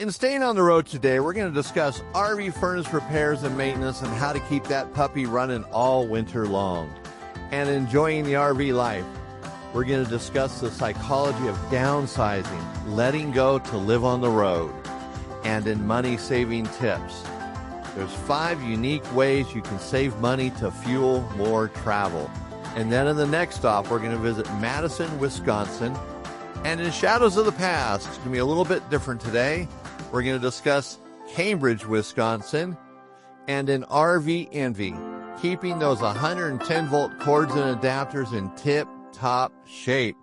In Staying on the Road today, we're going to discuss RV furnace repairs and maintenance and how to keep that puppy running all winter long. And enjoying the RV life, we're going to discuss the psychology of downsizing, letting go to live on the road, and in money-saving tips. There's 5 unique ways you can save money to fuel more travel. And then in the next stop, we're going to visit Madison, Wisconsin. And in Shadows of the Past, it's going to be a little bit different today. We're going to discuss Cambridge, Wisconsin, and in RV Envy, keeping those 110-volt cords and adapters in tip-top shape.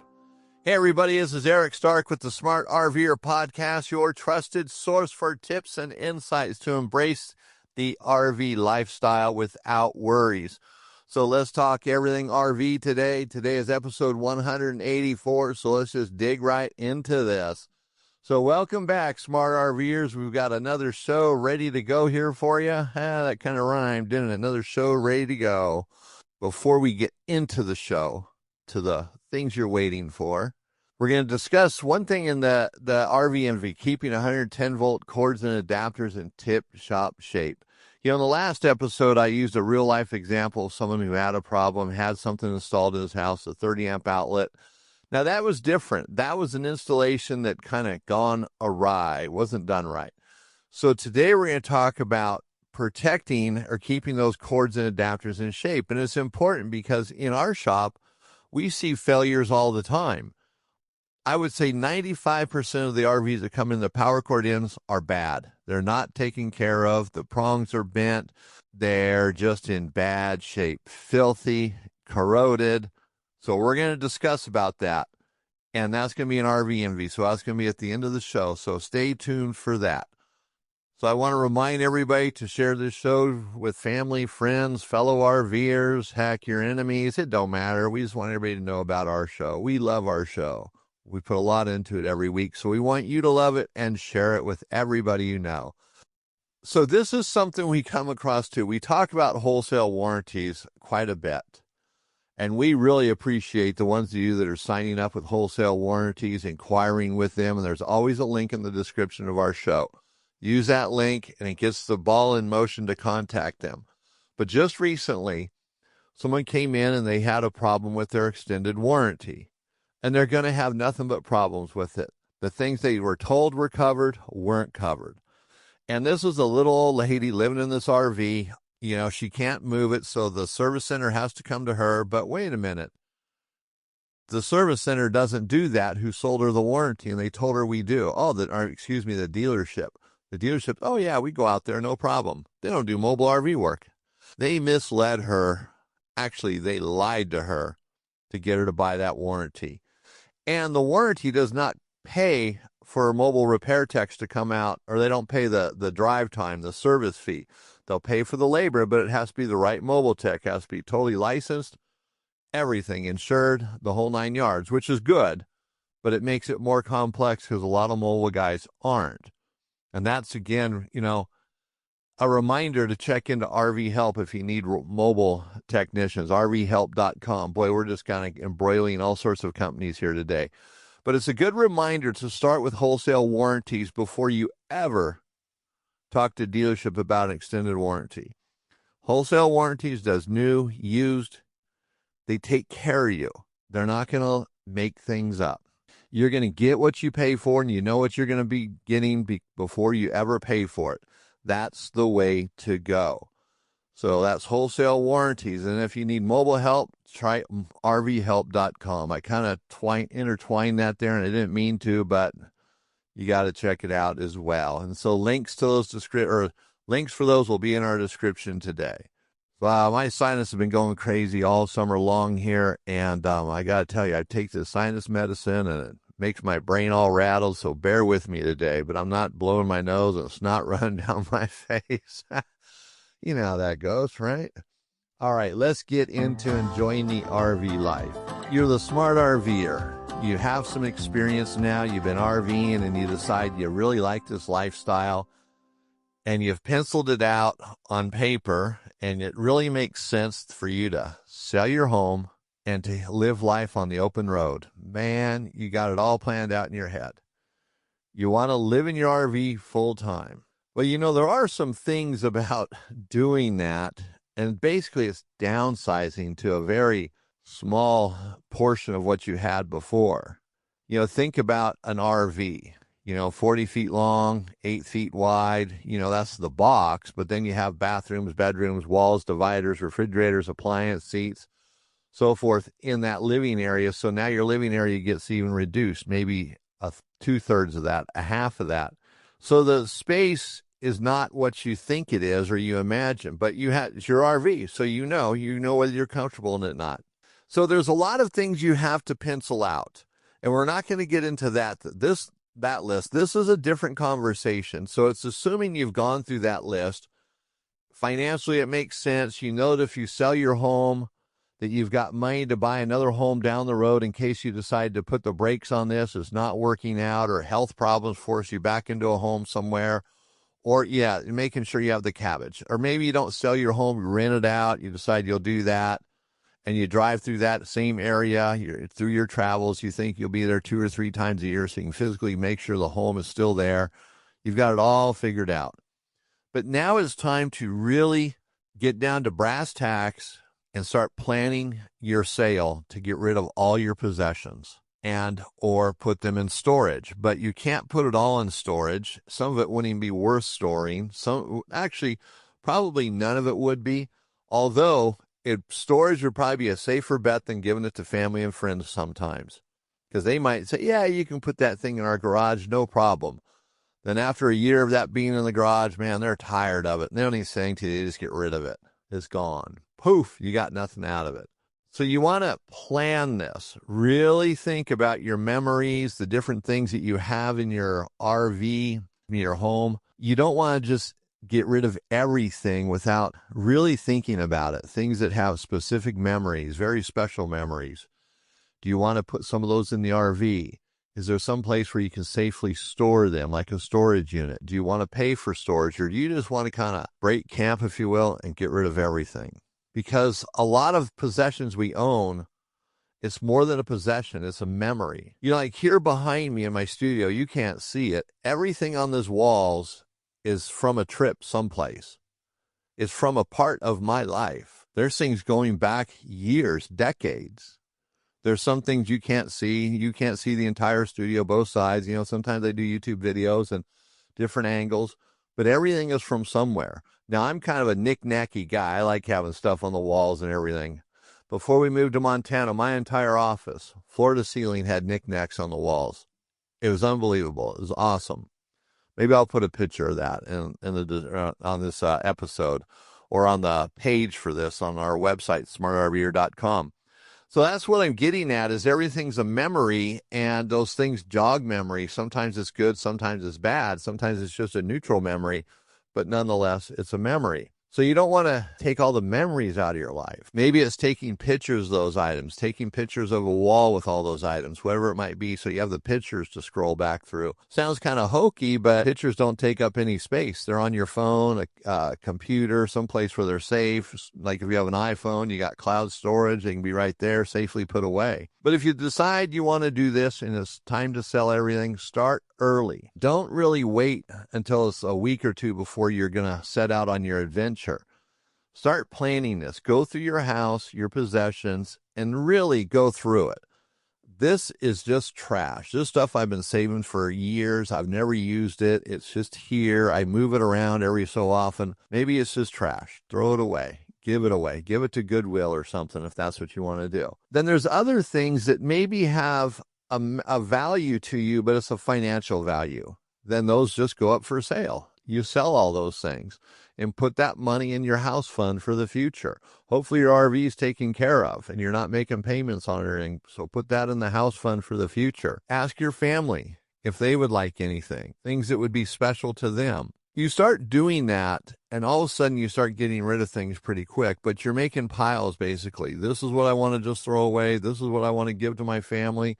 Hey, everybody, this is Eric Stark with the Smart RVer Podcast, your trusted source for tips and insights to embrace the RV lifestyle without worries. So let's talk everything RV today. Today is episode 184, so let's just dig right into this. So welcome back, Smart RVers. We've got another show ready to go here for you. That kind of rhymed, didn't it? Another show ready to go. Before we get into the show, to the things you're waiting for, we're going to discuss one thing in the RV Envy, keeping 110-volt cords and adapters in tip-top shape. You know, in the last episode, I used a real-life example of someone who had a problem, had something installed in his house, a 30-amp outlet. Now, that was different. That was an installation that kind of gone awry, wasn't done right. So today we're going to talk about protecting or keeping those cords and adapters in shape. And it's important because in our shop, we see failures all the time. I would say 95% of the RVs that come in the power cord ends are bad. They're not taken care of. The prongs are bent. They're just in bad shape, filthy, corroded. So we're going to discuss about that, and that's going to be an RV Envy. So that's going to be at the end of the show, so stay tuned for that. So I want to remind everybody to share this show with family, friends, fellow RVers, heck, your enemies. It don't matter. We just want everybody to know about our show. We love our show. We put a lot into it every week, so we want you to love it and share it with everybody you know. So this is something we come across too. We talk about wholesale warranties quite a bit. And we really appreciate the ones of you that are signing up with wholesale warranties, inquiring with them. And there's always a link in the description of our show. Use that link and it gets the ball in motion to contact them. But just recently, someone came in and they had a problem with their extended warranty. And they're going to have nothing but problems with it. The things they were told were covered weren't covered. And this was a little old lady living in this RV. You know, she can't move it, so the service center has to come to her. But wait a minute. The service center doesn't do that, who sold her the warranty, and they told her we do. The dealership. The dealership, oh, yeah, we go out there, no problem. They don't do mobile RV work. They misled her. Actually, they lied to her to get her to buy that warranty. And the warranty does not pay for mobile repair techs to come out, or they don't pay the drive time, the service fee. They'll pay for the labor, but it has to be the right mobile tech. It has to be totally licensed, everything insured, the whole 9 yards, which is good, but it makes it more complex because a lot of mobile guys aren't. And that's, again, you know, a reminder to check into RV Help if you need mobile technicians, rvhelp.com. Boy, we're just kind of embroiling all sorts of companies here today. But it's a good reminder to start with wholesale warranties before you ever talk to dealership about an extended warranty. Wholesale warranties does new, used. They take care of you. They're not going to make things up. You're going to get what you pay for, and you know what you're going to be getting before you ever pay for it. That's the way to go. So that's wholesale warranties. And if you need mobile help, try rvhelp.com. I kind of intertwined that there, and I didn't mean to, but you got to check it out as well. And so links to those links for those will be in our description today. My sinus has been going crazy all summer long here, and I got to tell you, I take this sinus medicine, and it makes my brain all rattled, so bear with me today. But I'm not blowing my nose, and it's not running down my face. You know how that goes, right? All right, let's get into enjoying the RV life. You're the smart RVer. You have some experience now. You've been RVing and you decide you really like this lifestyle and you've penciled it out on paper and it really makes sense for you to sell your home and to live life on the open road. Man, you got it all planned out in your head. You want to live in your RV full time. Well, there are some things about doing that, and basically it's downsizing to a very small portion of what you had before. Think about an RV, 40 feet long, 8 feet wide, that's the box, but then you have bathrooms, bedrooms, walls, dividers, refrigerators, appliance seats, so forth in that living area. So now your living area gets even reduced, maybe two-thirds of that, a half of that. So the space is not what you think it is or you imagine, but it's your RV, so you know whether you're comfortable in it or not. So there's a lot of things you have to pencil out, and we're not going to get into that list. This is a different conversation. So it's assuming you've gone through that list. Financially, it makes sense. You know that if you sell your home, that you've got money to buy another home down the road in case you decide to put the brakes on this, it's not working out, or health problems force you back into a home somewhere, or making sure you have the cabbage. Or maybe you don't sell your home, you rent it out, you decide you'll do that, and you drive through that same area, through your travels, you think you'll be there 2 or 3 times a year so you can physically make sure the home is still there. You've got it all figured out. But now it's time to really get down to brass tacks and start planning your sale to get rid of all your possessions or put them in storage. But you can't put it all in storage. Some of it wouldn't even be worth storing. Actually, probably none of it would be, although storage would probably be a safer bet than giving it to family and friends sometimes, because they might say, yeah, you can put that thing in our garage, no problem. Then after a year of that being in the garage, man, they're tired of it. And they don't even say anything to you, they just get rid of it. It's gone. Poof, you got nothing out of it. So you want to plan this. Really think about your memories, the different things that you have in your RV, in your home. You don't want to just get rid of everything without really thinking about it. Things that have specific memories, very special memories. Do you want to put some of those in the RV? Is there some place where you can safely store them, like a storage unit? Do you want to pay for storage, or do you just want to kind of break camp, if you will, and get rid of everything? Because a lot of possessions we own, it's more than a possession, it's a memory. Like here behind me in my studio, you can't see it. Everything on those walls is from a trip someplace. It's from a part of my life. There's things going back years, decades. There's some things you can't see. You can't see the entire studio, both sides. Sometimes they do YouTube videos and different angles, but everything is from somewhere. Now, I'm kind of a knick-knacky guy. I like having stuff on the walls and everything. Before we moved to Montana, my entire office, floor to ceiling, had knickknacks on the walls. It was unbelievable. It was awesome. Maybe I'll put a picture of that on this episode, or on the page for this on our website, smartrver.com. So that's what I'm getting at, is everything's a memory, and those things jog memory. Sometimes it's good, sometimes it's bad, sometimes it's just a neutral memory, but nonetheless, it's a memory. So you don't want to take all the memories out of your life. Maybe it's taking pictures of those items, taking pictures of a wall with all those items, whatever it might be, so you have the pictures to scroll back through. Sounds kind of hokey, but pictures don't take up any space. They're on your phone, a computer, someplace where they're safe. Like if you have an iPhone, you got cloud storage, they can be right there, safely put away. But if you decide you want to do this and it's time to sell everything, start early. Don't really wait until it's a week or two before you're going to set out on your adventure. Start planning this. Go through your house, your possessions, and really go through it. This is just trash. This stuff I've been saving for years. I've never used it. It's just here. I move it around every so often. Maybe it's just trash. Throw it away. Give it away. Give it to Goodwill or something if that's what you want to do. Then there's other things that maybe have a value to you, but it's a financial value. Then those just go up for sale. You sell all those things and put that money in your house fund for the future. Hopefully your RV is taken care of and you're not making payments on it. So put that in the house fund for the future. Ask your family if they would like anything, things that would be special to them. You start doing that, and all of a sudden you start getting rid of things pretty quick, but you're making piles basically. This is what I want to just throw away. This is what I want to give to my family.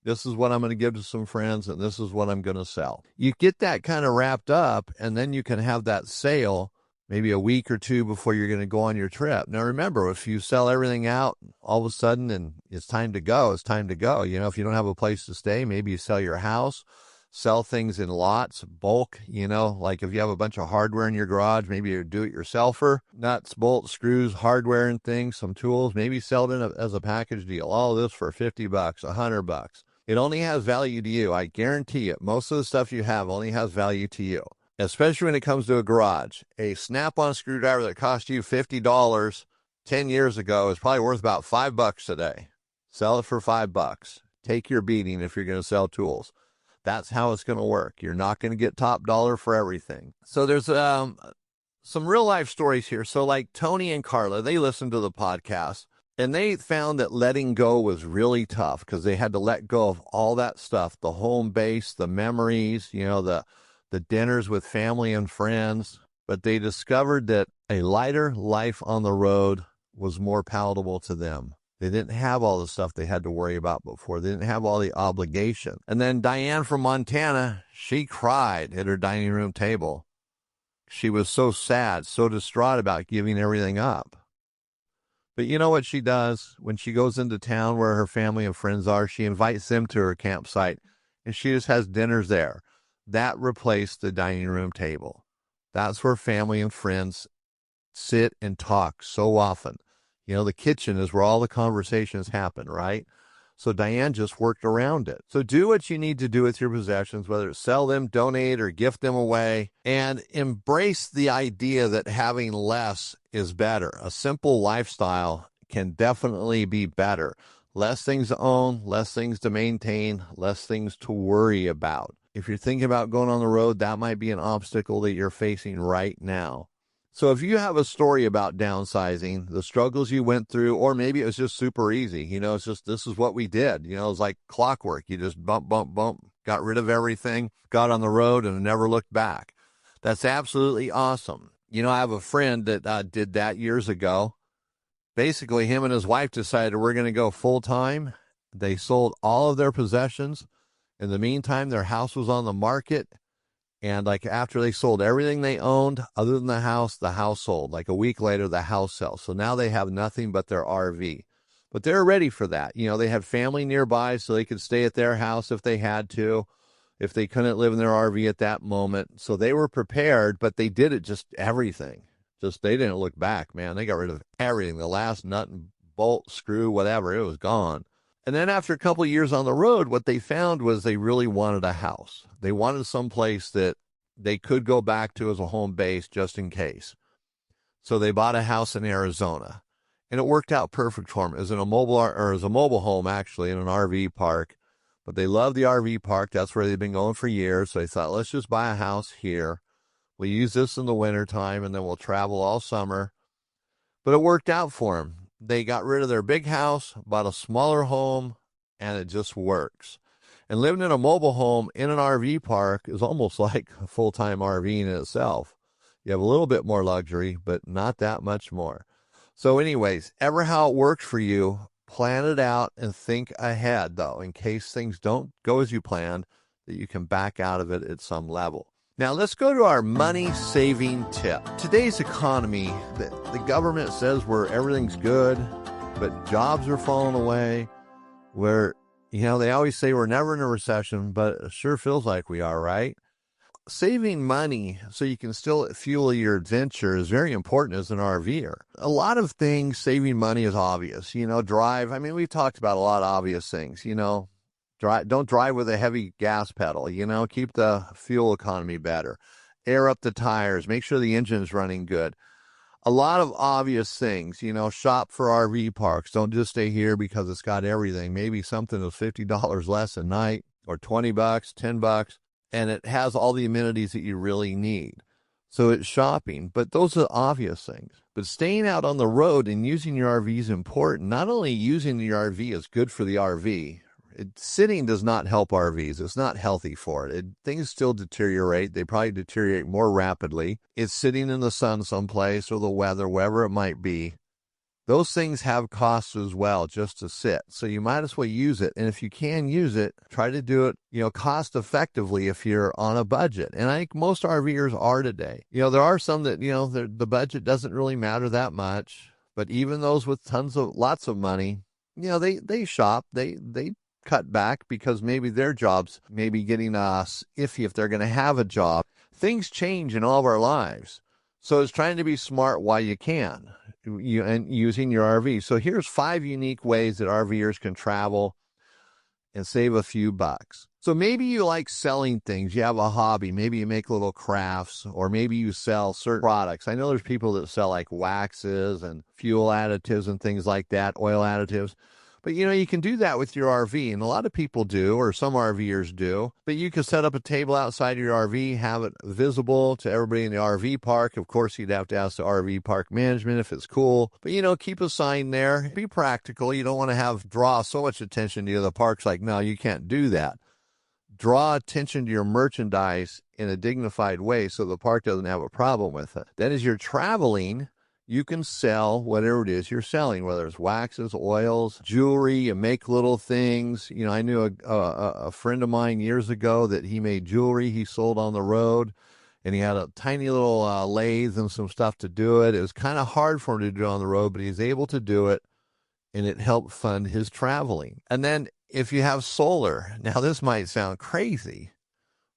This is what I'm going to give to some friends, and this is what I'm going to sell. You get that kind of wrapped up, and then you can have that sale maybe a week or two before you're going to go on your trip. Now, remember, if you sell everything out all of a sudden and it's time to go, it's time to go. If you don't have a place to stay, maybe you sell your house, sell things in lots, bulk, like if you have a bunch of hardware in your garage, maybe you're a do-it-yourselfer, nuts, bolts, screws, hardware and things, some tools, maybe sell it as a package deal. All of this for $50, $100. It only has value to you. I guarantee it. Most of the stuff you have only has value to you, especially when it comes to a garage. A snap-on screwdriver that cost you $50 10 years ago is probably worth about $5 today. Sell it for $5. Take your beating if you're going to sell tools. That's how it's going to work. You're not going to get top dollar for everything. So there's some real life stories here. So like Tony and Carla, they listened to the podcast and they found that letting go was really tough because they had to let go of all that stuff, the home base, the memories, the dinners with family and friends. But they discovered that a lighter life on the road was more palatable to them. They didn't have all the stuff they had to worry about before. They didn't have all the obligation. And then Diane from Montana, she cried at her dining room table. She was so sad, so distraught about giving everything up. But you know what she does? When she goes into town where her family and friends are, she invites them to her campsite, and she just has dinners there. That replaced the dining room table. That's where family and friends sit and talk so often. The kitchen is where all the conversations happen, right? So Diane just worked around it. So do what you need to do with your possessions, whether it's sell them, donate, or gift them away, and embrace the idea that having less is better. A simple lifestyle can definitely be better. Less things to own, less things to maintain, less things to worry about. If you're thinking about going on the road, that might be an obstacle that you're facing right now. So if you have a story about downsizing, the struggles you went through, or maybe it was just super easy, it's just, this is what we did. It was like clockwork. You just bump, got rid of everything, got on the road and never looked back. That's absolutely awesome. I have a friend that did that years ago. Basically, him and his wife decided we're going to go full time. They sold all of their possessions. In the meantime, their house was on the market. And like after they sold everything they owned, other than the house sold. Like a week later, the house sells. So now they have nothing but their RV. But they're ready for that. They had family nearby so they could stay at their house if they had to, if they couldn't live in their RV at that moment. So they were prepared, but they did it just everything. They didn't look back, man. They got rid of everything. The last nut and bolt, screw, whatever, it was gone. And then after a couple of years on the road, what they found was they really wanted a house. They wanted some place that they could go back to as a home base just in case. So they bought a house in Arizona, and it worked out perfect for them. It was in a mobile home, actually, in an RV park. But they loved the RV park. That's where they've been going for years. So they thought, let's just buy a house here. We'll use this in the wintertime, and then we'll travel all summer. But it worked out for them. They got rid of their big house, bought a smaller home, and it just works. And living in a mobile home in an RV park is almost like a full-time RV in itself. You have a little bit more luxury, but not that much more. So anyways, ever how it works for you, plan it out and think ahead, though, in case things don't go as you planned, that you can back out of it at some level. Now, let's go to our money-saving tip. Today's economy, the government says everything's good, but jobs are falling away. They always say we're never in a recession, but it sure feels like we are, right? Saving money so you can still fuel your adventure is very important as an RVer. A lot of things, saving money is obvious. Drive. I mean, we've talked about a lot of obvious things, Don't drive with a heavy gas pedal, keep the fuel economy better. Air up the tires, make sure the engine's running good. A lot of obvious things, shop for RV parks. Don't just stay here because it's got everything. Maybe something that's $50 less a night or $20, $10, and it has all the amenities that you really need. So it's shopping, but those are obvious things. But staying out on the road and using your RV is important. Not only using the RV is good for the RV, sitting does not help RVs. It's not healthy for it. Things still deteriorate. They probably deteriorate more rapidly. It's sitting in the sun someplace or the weather, wherever it might be. Those things have costs as well just to sit. So you might as well use it. And if you can use it, try to do it, cost effectively if you're on a budget. And I think most RVers are today. There are some that, the budget doesn't really matter that much. But even those with lots of money, they shop. They cut back because maybe their jobs may be getting iffy if they're going to have a job. Things change in all of our lives. So it's trying to be smart while you can and using your RV. So here's 5 unique ways that RVers can travel and save a few bucks. So maybe you like selling things. You have a hobby. Maybe you make little crafts, or maybe you sell certain products. I know there's people that sell like waxes and fuel additives and things like that, oil additives. But, you can do that with your RV, and a lot of people do, or some RVers do. But you can set up a table outside your RV, have it visible to everybody in the RV park. Of course, you'd have to ask the RV park management if it's cool. But, keep a sign there. Be practical. You don't want to draw so much attention to the parks like, no, you can't do that. Draw attention to your merchandise in a dignified way so the park doesn't have a problem with it. Then as you're traveling, you can sell whatever it is you're selling, whether it's waxes, oils, jewelry. You make little things. I knew a friend of mine years ago that he made jewelry he sold on the road, and he had a tiny little lathe and some stuff to do it. It was kind of hard for him to do it on the road, but he was able to do it, and it helped fund his traveling. And then if you have solar, now this might sound crazy,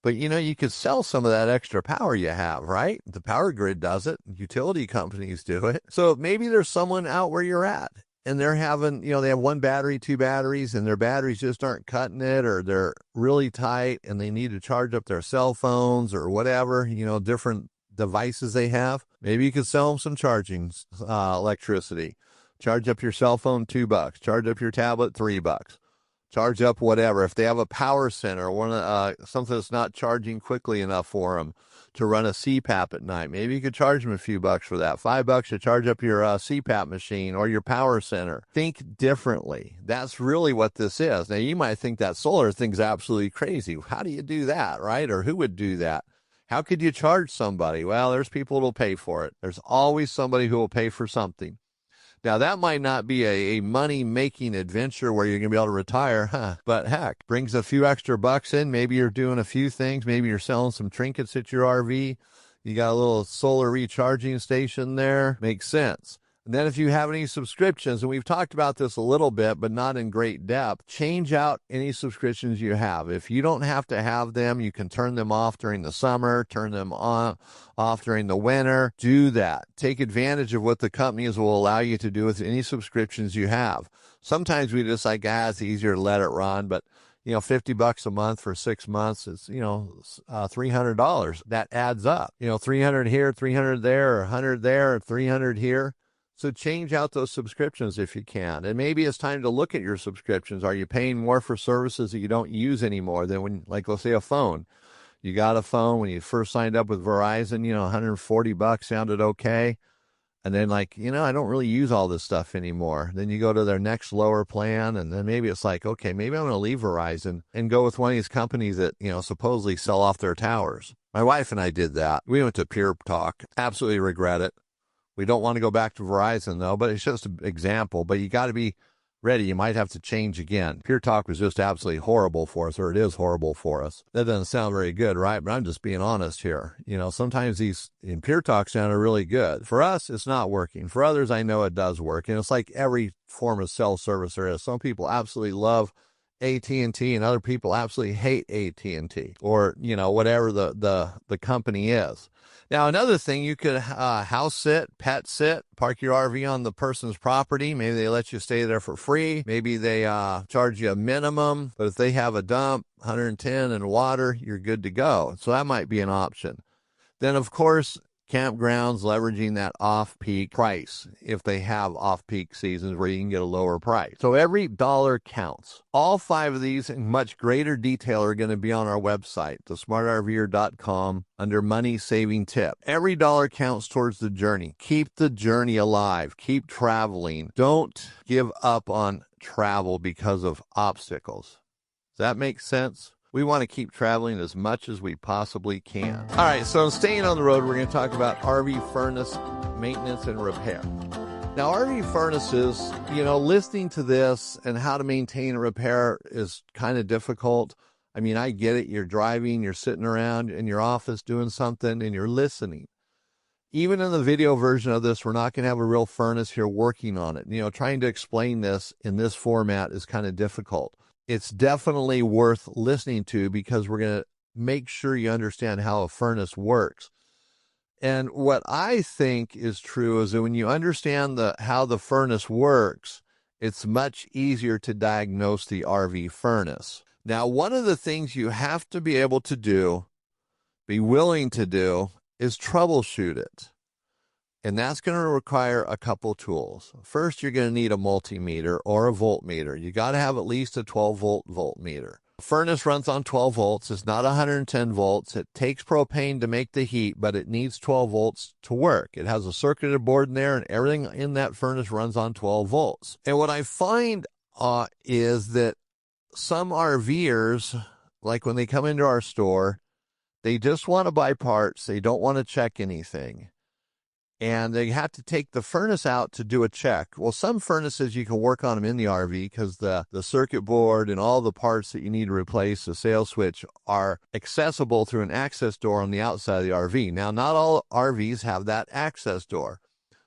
but you could sell some of that extra power you have, right? The power grid does it. Utility companies do it. So maybe there's someone out where you're at, and they're having, they have 1 battery, 2 batteries, and their batteries just aren't cutting it, or they're really tight and they need to charge up their cell phones or whatever, different devices they have. Maybe you could sell them some charging electricity. Charge up your cell phone, $2. Charge up your tablet, $3. Charge up whatever. If they have a power center, something that's not charging quickly enough for them to run a CPAP at night, maybe you could charge them a few bucks for that. $5 to charge up your CPAP machine or your power center. Think differently. That's really what this is. Now, you might think that solar thing's absolutely crazy. How do you do that, right? Or who would do that? How could you charge somebody? Well, there's people who'll pay for it. There's always somebody who will pay for something. Now, that might not be a money-making adventure where you're going to be able to retire, but heck, brings a few extra bucks in. Maybe you're doing a few things. Maybe you're selling some trinkets at your RV. You got a little solar recharging station there. Makes sense. And then if you have any subscriptions, and we've talked about this a little bit, but not in great depth, change out any subscriptions you have. If you don't have to have them, you can turn them off during the summer, turn them off during the winter. Do that. Take advantage of what the companies will allow you to do with any subscriptions you have. Sometimes we just it's easier to let it run, but $50 a month for 6 months is, $300. That adds up. 300 here, 300 there, or 100 there, or 300 here. So change out those subscriptions if you can. And maybe it's time to look at your subscriptions. Are you paying more for services that you don't use anymore than when, like, let's say a phone? You got a phone when you first signed up with Verizon, $140 sounded okay. And then I don't really use all this stuff anymore. Then you go to their next lower plan, and then maybe it's like, okay, maybe I'm going to leave Verizon and go with one of these companies that, supposedly sell off their towers. My wife and I did that. We went to Pure Talk. Absolutely regret it. We don't want to go back to Verizon, though, but it's just an example. But you got to be ready. You might have to change again. Pure Talk was just absolutely horrible for us, or it is horrible for us. That doesn't sound very good, right? But I'm just being honest here. Sometimes these in Pure Talk sounded really good. For us, it's not working. For others, I know it does work. And it's like every form of cell service there is. Some people absolutely love AT&T, and other people absolutely hate AT&T, or, whatever the company is. Now, another thing, you could house sit, pet sit, park your RV on the person's property. Maybe they let you stay there for free. Maybe they charge you a minimum, but if they have a dump, 110 and water, you're good to go. So that might be an option. Then, of course, campgrounds leveraging that off-peak price if they have off-peak seasons where you can get a lower price. So every dollar counts. All 5 of these in much greater detail are going to be on our website, thesmartrver.com, under Money Saving Tip. Every dollar counts towards the journey. Keep the journey alive. Keep traveling. Don't give up on travel because of obstacles. Does that make sense? We want to keep traveling as much as we possibly can. All right, so staying on the road, we're going to talk about RV furnace maintenance and repair. Now, RV furnaces, listening to this and how to maintain and repair is kind of difficult. I mean, I get it. You're driving, you're sitting around in your office doing something, and you're listening. Even in the video version of this, we're not going to have a real furnace here working on it. Trying to explain this in this format is kind of difficult. it's definitely worth listening to because we're going to make sure you understand how a furnace works. And what I think is true is that when you understand how the furnace works, it's much easier to diagnose the RV furnace. Now, one of the things you have to be able to do, be willing to do, is troubleshoot it. And that's going to require a couple tools. First, you're going to need a multimeter or a voltmeter. You got to have at least a 12-volt voltmeter. The furnace runs on 12 volts. It's not 110 volts. It takes propane to make the heat, but it needs 12 volts to work. It has a circuited board in there, and everything in that furnace runs on 12 volts. And what I find is that some RVers, like when they come into our store, they just want to buy parts. They don't want to check anything. And they have to take the furnace out to do a check. Well, some furnaces, you can work on them in the RV because the circuit board and all the parts that you need to replace, the sail switch, are accessible through an access door on the outside of the RV. Now, not all RVs have that access door.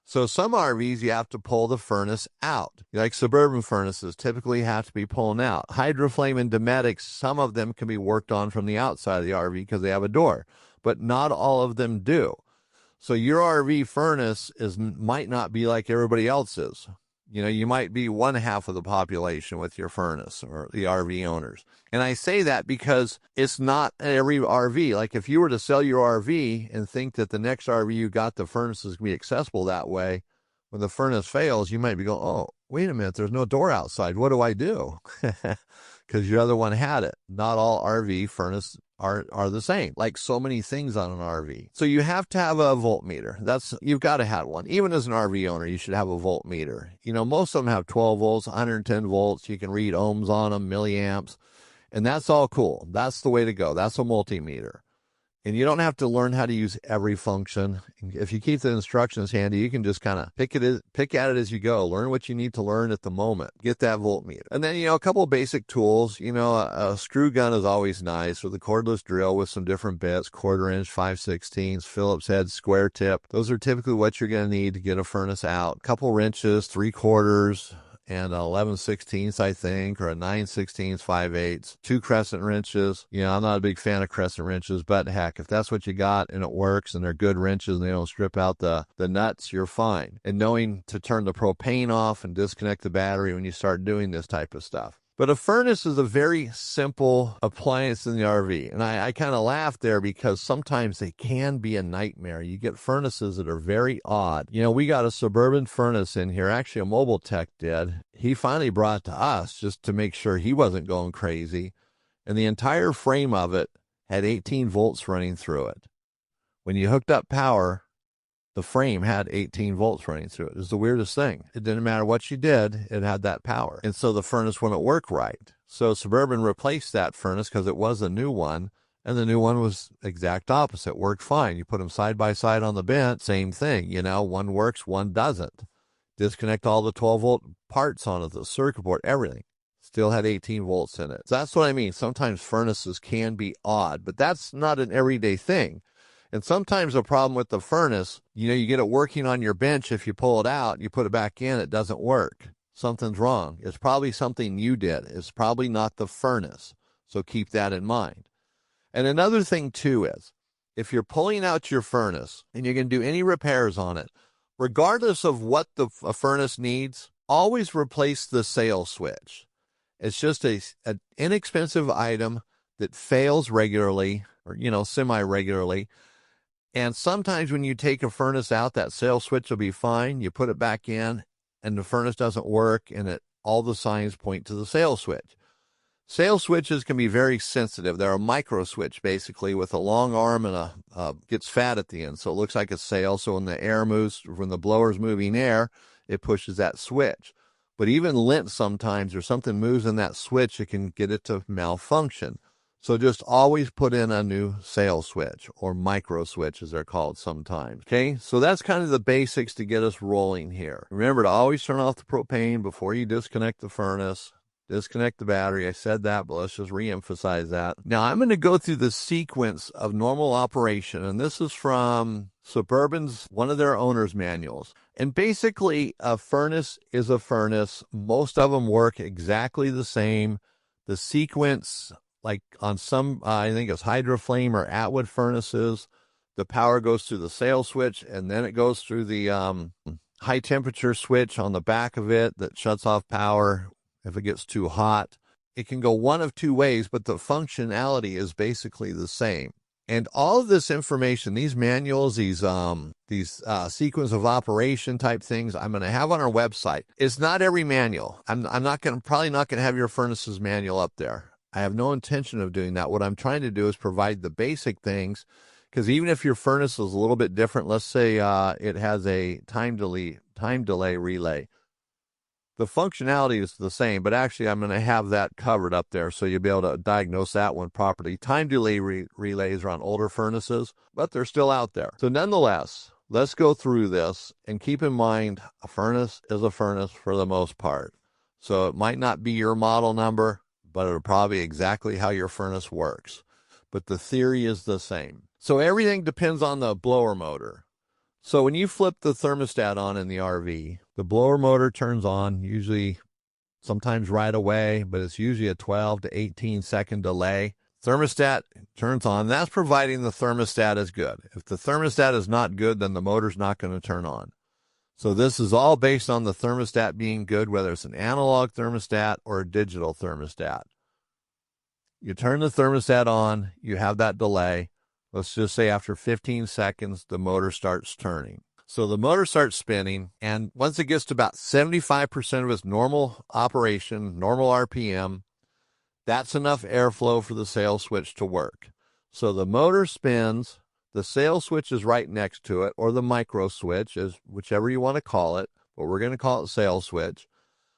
So some RVs, you have to pull the furnace out. Like Suburban furnaces typically have to be pulled out. Hydroflame and Dometics, some of them can be worked on from the outside of the RV because they have a door, but not all of them do. So your RV furnace might not be like everybody else's. You know, you might be one half of the population with your furnace, or the RV owners. And I say that because it's not every RV. Like if you were to sell your RV and think that the next RV you got, the furnace is going to be accessible that way, when the furnace fails, you might be going, oh, wait a minute, there's no door outside. What do I do? Because your other one had it. Not all RV furnace are the same, like so many things on an RV. So you have to have a voltmeter. You've got to have one. Even as an RV owner, you should have a voltmeter. You know, most of them have 12 volts, 110 volts. You can read ohms on them, milliamps, and that's all cool. That's the way to go. That's a multimeter. And you don't have to learn how to use every function. If you keep the instructions handy, you can just kind of pick at it as you go. Learn what you need to learn at the moment. Get that voltmeter. And then, a couple of basic tools. A screw gun is always nice, with a cordless drill with some different bits, 1/4 inch, 5/16, Phillips head, square tip. Those are typically what you're going to need to get a furnace out. A couple wrenches, 3/4, and 11/16, I think, or a 9/16, 5/8, 2 crescent wrenches. I'm not a big fan of crescent wrenches, but heck, if that's what you got and it works and they're good wrenches and they don't strip out the nuts, you're fine. And knowing to turn the propane off and disconnect the battery when you start doing this type of stuff. But a furnace is a very simple appliance in the RV. And I kind of laugh there because sometimes they can be a nightmare. You get furnaces that are very odd. We got a Suburban furnace in here. Actually, a Mobile Tech did. He finally brought it to us just to make sure he wasn't going crazy. And the entire frame of it had 18 volts running through it. When you hooked up power, the frame had 18 volts running through it. It was the weirdest thing. It didn't matter what you did, it had that power. And so the furnace wouldn't work right. So Suburban replaced that furnace because it was a new one, and the new one was exact opposite. Worked fine. You put them side by side on the bench, same thing. One works, one doesn't. Disconnect all the 12-volt parts on it, the circuit board, everything. Still had 18 volts in it. So that's what I mean. Sometimes furnaces can be odd, but that's not an everyday thing. And sometimes the problem with the furnace, you get it working on your bench. If you pull it out, you put it back in, it doesn't work. Something's wrong. It's probably something you did. It's probably not the furnace. So keep that in mind. And another thing too is, if you're pulling out your furnace and you're going to do any repairs on it, regardless of what the furnace needs, always replace the sail switch. It's just an inexpensive item that fails regularly, or, semi-regularly. And sometimes when you take a furnace out, that sail switch will be fine. You put it back in and the furnace doesn't work, and all the signs point to the sail switch. Sail switches can be very sensitive. They're a micro switch, basically, with a long arm and gets fat at the end. So it looks like a sail. So when the air moves, when the blower's moving air, it pushes that switch. But even lint sometimes, or something moves in that switch, it can get it to malfunction. So just always put in a new sail switch, or micro switch as they're called sometimes. Okay, so that's kind of the basics to get us rolling here. Remember to always turn off the propane before you disconnect the furnace. Disconnect the battery. I said that, but let's just re-emphasize that. Now I'm going to go through the sequence of normal operation, and this is from Suburban's, one of their owner's manuals. And basically, a furnace is a furnace. Most of them work exactly the same. The sequence, like on some, I think it's Hydroflame or Atwood furnaces, the power goes through the sail switch, and then it goes through the high temperature switch on the back of it that shuts off power if it gets too hot. It can go one of two ways, but the functionality is basically the same. And all of this information, these manuals, these sequence of operation type things, I'm going to have on our website. It's not every manual. I'm probably not going to have your furnace's manual up there. I have no intention of doing that. What I'm trying to do is provide the basic things, because even if your furnace is a little bit different, let's say it has a time delay relay. The functionality is the same, but actually I'm going to have that covered up there so you'll be able to diagnose that one properly. Time delay relays are on older furnaces, but they're still out there. So nonetheless, let's go through this and keep in mind a furnace is a furnace for the most part. So it might not be your model number, but it'll probably be exactly how your furnace works. But the theory is the same. So everything depends on the blower motor. So when you flip the thermostat on in the RV, the blower motor turns on, usually sometimes right away, but it's usually a 12 to 18 second delay. Thermostat turns on. That's providing the thermostat is good. If the thermostat is not good, then the motor's not going to turn on. So this is all based on the thermostat being good, whether it's an analog thermostat or a digital thermostat. You turn the thermostat on, you have that delay. Let's just say after 15 seconds, the motor starts turning. So the motor starts spinning, and once it gets to about 75% of its normal operation, normal RPM, that's enough airflow for the sail switch to work. So the motor spins, the sail switch is right next to it, or the micro switch, is whichever you want to call it, but we're going to call it sail switch.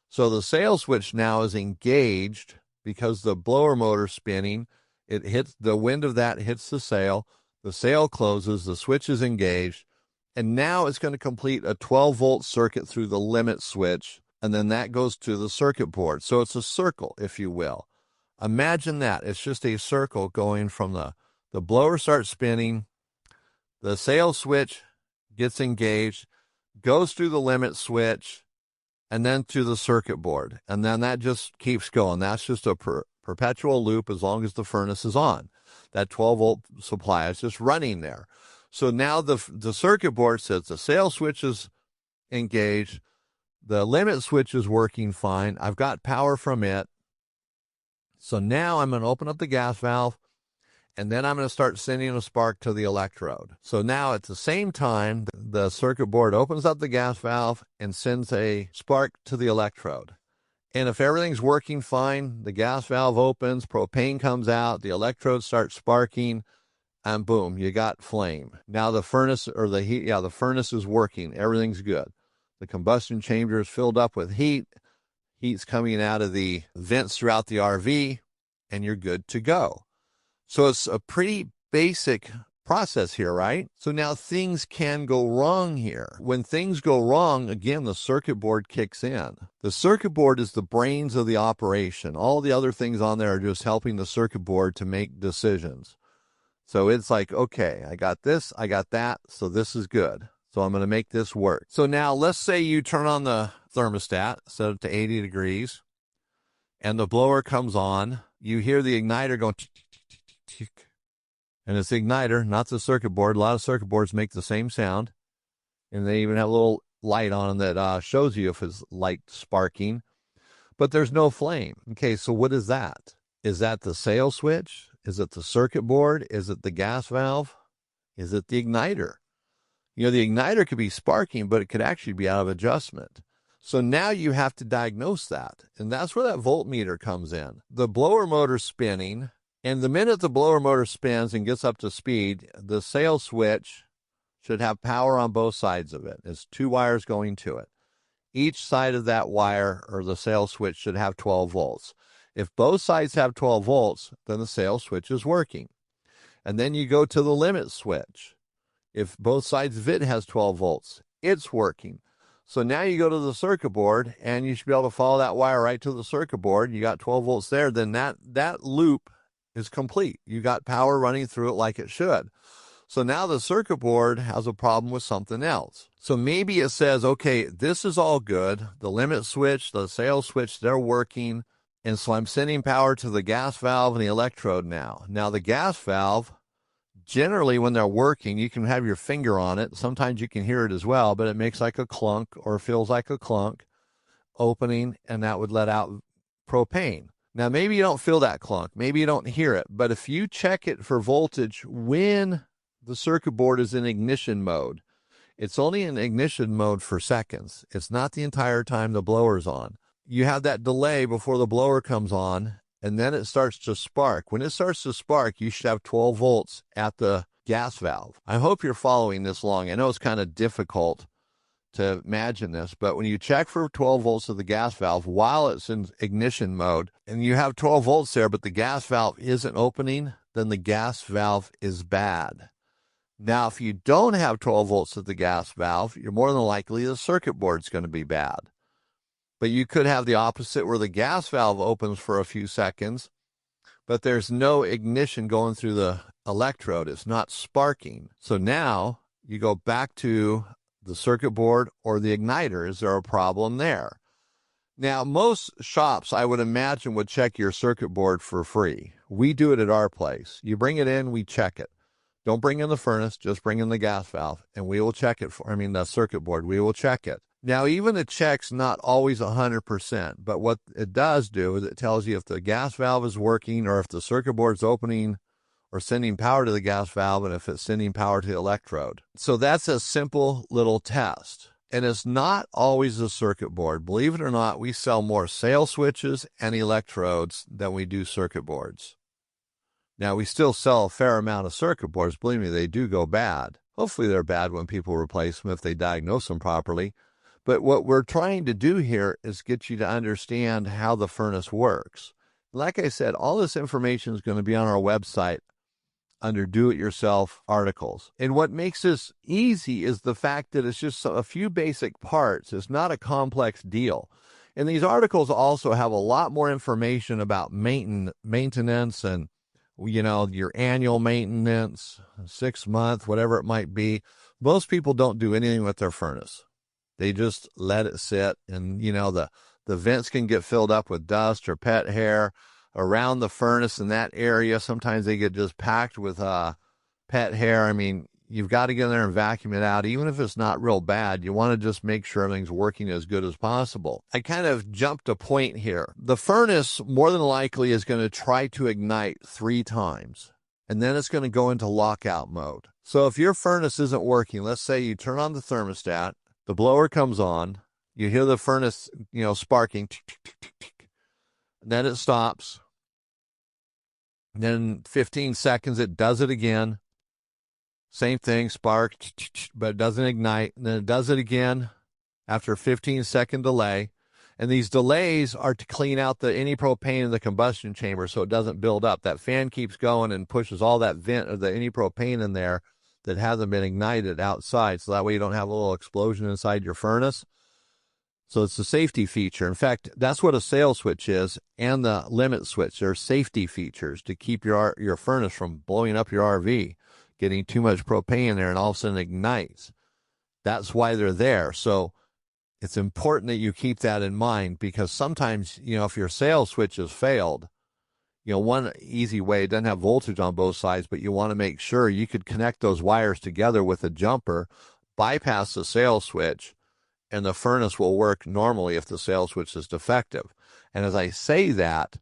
So the sail switch now is engaged because the blower motor spinning. It hits the wind of that hits the sail closes, the switch is engaged, and now it's going to complete a 12-volt circuit through the limit switch, and then that goes to the circuit board. So it's a circle, if you will. Imagine that. It's just a circle going from the blower starts spinning, the sail switch gets engaged, goes through the limit switch, and then to the circuit board. And then that just keeps going. That's just a perpetual loop as long as the furnace is on. That 12-volt supply is just running there. So now the circuit board says the sail switch is engaged, the limit switch is working fine, I've got power from it. So now I'm going to open up the gas valve, and then I'm going to start sending a spark to the electrode. So now at the same time, the circuit board opens up the gas valve and sends a spark to the electrode. And if everything's working fine, the gas valve opens, propane comes out, the electrode starts sparking, and boom, you got flame. Now the furnace, or the heat, the furnace is working. Everything's good. The combustion chamber is filled up with heat. Heat's coming out of the vents throughout the RV, and you're good to go. So it's a pretty basic process here, right? So now things can go wrong here. When things go wrong, again, the circuit board kicks in. The circuit board is the brains of the operation. All the other things on there are just helping the circuit board to make decisions. So it's like, okay, I got this, I got that, so this is good. So I'm going to make this work. So now let's say you turn on the thermostat, set it to 80 degrees, and the blower comes on. You hear the igniter going tick, tick, tick, tick, tick. And it's the igniter, not the circuit board. A lot of circuit boards make the same sound. And they even have a little light on them that shows you if it's light sparking. But there's no flame. Okay, so what is that? Is that the sail switch? Is it the circuit board? Is it the gas valve? Is it the igniter? You know, the igniter could be sparking, but it could actually be out of adjustment. So now you have to diagnose that. And that's where that voltmeter comes in. The blower motor's spinning. And the minute the blower motor spins and gets up to speed, the sail switch should have power on both sides of it. There's two wires going to it. Each side of that wire, or the sail switch, should have 12 volts. If both sides have 12 volts, then the sail switch is working. And then you go to the limit switch. If both sides of it has 12 volts, it's working. So now you go to the circuit board, and you should be able to follow that wire right to the circuit board. You got 12 volts there, then that loop is complete. You got power running through it like it should. So now the circuit board has a problem with something else. So maybe it says, okay, this is all good. The limit switch, the sail switch, they're working. And so I'm sending power to the gas valve and the electrode now. Now the gas valve, generally when they're working, you can have your finger on it. Sometimes you can hear it as well, but it makes like a clunk or feels like a clunk opening, and that would let out propane. Now, maybe you don't feel that clunk. Maybe you don't hear it. But if you check it for voltage when the circuit board is in ignition mode, it's only in ignition mode for seconds. It's not the entire time the blower's on. You have that delay before the blower comes on, and then it starts to spark. When it starts to spark, you should have 12 volts at the gas valve. I hope you're following this along. I know it's kind of difficult to imagine this, but when you check for 12 volts of the gas valve while it's in ignition mode, and you have 12 volts there, but the gas valve isn't opening, then the gas valve is bad. Now, if you don't have 12 volts at the gas valve, you're more than likely the circuit board's going to be bad. But you could have the opposite where the gas valve opens for a few seconds, but there's no ignition going through the electrode. It's not sparking. So now you go back to the circuit board or the igniter. Is there a problem there? Now, most shops, I would imagine, would check your circuit board for free. We do it at our place. You bring it in, we check it. Don't bring in the furnace, just bring in the gas valve, and we will check it the circuit board. We will check it. Now, even the check's not always 100%, but what it does do is it tells you if the gas valve is working or if the circuit board's opening or sending power to the gas valve, and if it's sending power to the electrode. So that's a simple little test. And it's not always the circuit board. Believe it or not, we sell more sail switches and electrodes than we do circuit boards. Now, we still sell a fair amount of circuit boards. Believe me, they do go bad. Hopefully they're bad when people replace them if they diagnose them properly. But what we're trying to do here is get you to understand how the furnace works. Like I said, all this information is going to be on our website under do-it-yourself articles. And what makes this easy is the fact that it's just a few basic parts. It's not a complex deal. And these articles also have a lot more information about maintenance and your annual maintenance, 6 month, whatever it might be. Most people don't do anything with their furnace. They just let it sit, and the vents can get filled up with dust or pet hair around the furnace in that area. Sometimes they get just packed with pet hair. I mean, you've got to get in there and vacuum it out. Even if it's not real bad, you want to just make sure everything's working as good as possible. I kind of jumped a point here. The furnace more than likely is going to try to ignite 3 times, and then it's going to go into lockout mode. So if your furnace isn't working, let's say you turn on the thermostat, the blower comes on, you hear the furnace, sparking, tick, tick, tick, tick, tick. Then it stops. Then 15 seconds, it does it again. Same thing, spark, but it doesn't ignite. And then it does it again after a 15-second delay. And these delays are to clean out any propane in the combustion chamber so it doesn't build up. That fan keeps going and pushes all that vent of any propane in there that hasn't been ignited outside. So that way you don't have a little explosion inside your furnace. So it's a safety feature. In fact, that's what a sail switch is, and the limit switch. They're safety features to keep your furnace from blowing up your RV, getting too much propane in there and all of a sudden it ignites. That's why they're there. So it's important that you keep that in mind, because sometimes, if your sail switch has failed, one easy way, it doesn't have voltage on both sides, but you want to make sure you could connect those wires together with a jumper, bypass the sail switch, and the furnace will work normally if the sail switch is defective. And as I say that,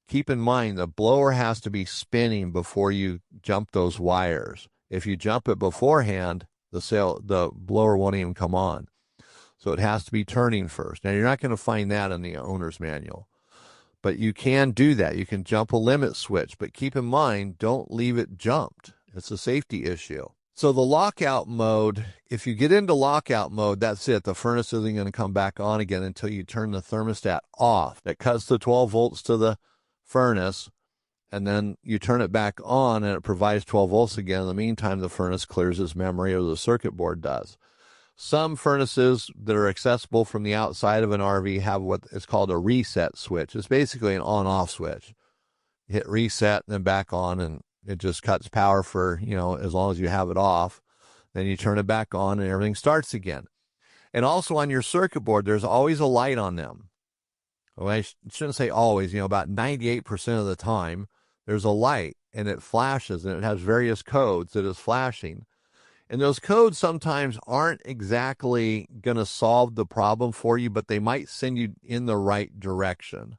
keep in mind the blower has to be spinning before you jump those wires. If you jump it beforehand, the blower won't even come on. So it has to be turning first. Now, you're not going to find that in the owner's manual, but you can do that. You can jump a limit switch, but keep in mind, don't leave it jumped. It's a safety issue. So the lockout mode, if you get into lockout mode, that's it. The furnace isn't going to come back on again until you turn the thermostat off. That cuts the 12 volts to the furnace, and then you turn it back on and it provides 12 volts again. In the meantime, the furnace clears its memory, or the circuit board does. Some furnaces that are accessible from the outside of an RV have what is called a reset switch. It's basically an on-off switch. You hit reset and then back on, and it just cuts power for, as long as you have it off. Then you turn it back on and everything starts again. And also on your circuit board, there's always a light on them. well, I shouldn't say always, about 98% of the time, there's a light and it flashes and it has various codes that is flashing. And those codes sometimes aren't exactly going to solve the problem for you, but they might send you in the right direction.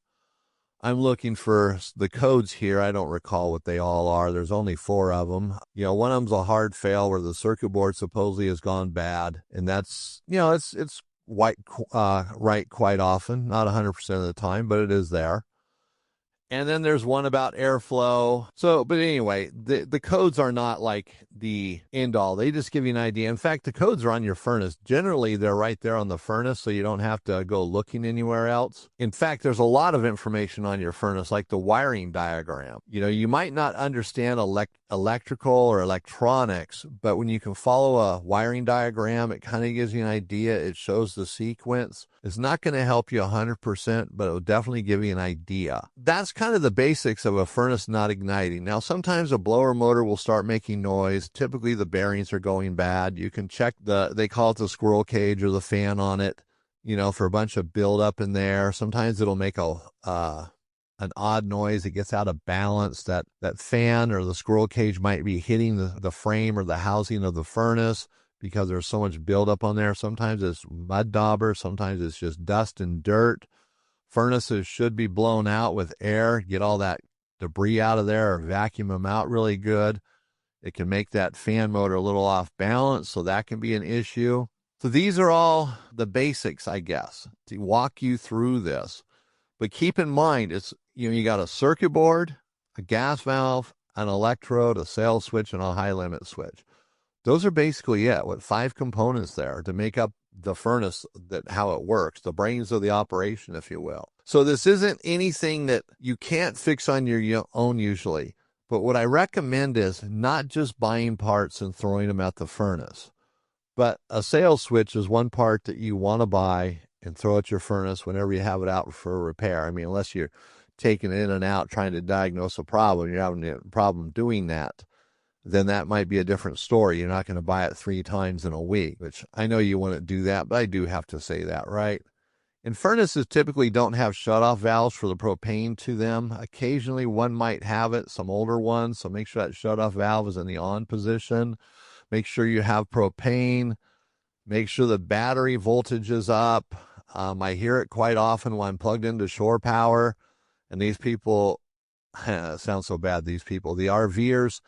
I'm looking for the codes here. I don't recall what they all are. There's only 4 of them. One of them's a hard fail where the circuit board supposedly has gone bad. And that's, it's right quite often, not 100% of the time, but it is there. And then there's one about airflow. So, but anyway, the codes are not like the end all. They just give you an idea. In fact, the codes are on your furnace. Generally, they're right there on the furnace, so you don't have to go looking anywhere else. In fact, there's a lot of information on your furnace, like the wiring diagram. You might not understand electrical or electronics, but when you can follow a wiring diagram, it kind of gives you an idea. It shows the sequence. It's not going to help you 100%, but it will definitely give you an idea. That's kind of the basics of a furnace not igniting. Now, sometimes a blower motor will start making noise. Typically, the bearings are going bad. You can check they call it the squirrel cage or the fan on it, for a bunch of buildup in there. Sometimes it'll make an odd noise. It gets out of balance. That fan or the squirrel cage might be hitting the frame or the housing of the furnace, because there's so much buildup on there. Sometimes it's mud dauber. Sometimes it's just dust and dirt. Furnaces should be blown out with air. Get all that debris out of there or vacuum them out really good. It can make that fan motor a little off balance, so that can be an issue. So these are all the basics, I guess, to walk you through this. But keep in mind, it's you got a circuit board, a gas valve, an electrode, a sail switch, and a high limit switch. Those are basically it, with 5 components there to make up the furnace, how it works, the brains of the operation, if you will. So this isn't anything that you can't fix on your own usually. But what I recommend is not just buying parts and throwing them at the furnace. But a sail switch is one part that you want to buy and throw at your furnace whenever you have it out for a repair. I mean, unless you're taking it in and out trying to diagnose a problem, you're having a problem doing that, then that might be a different story. You're not going to buy it 3 times in a week, which I know you wouldn't do that, but I do have to say that, right? And furnaces typically don't have shutoff valves for the propane to them. Occasionally one might have it, some older ones, so make sure that shutoff valve is in the on position. Make sure you have propane. Make sure the battery voltage is up. I hear it quite often when I'm plugged into shore power, and these people, it sounds so bad, the RVers,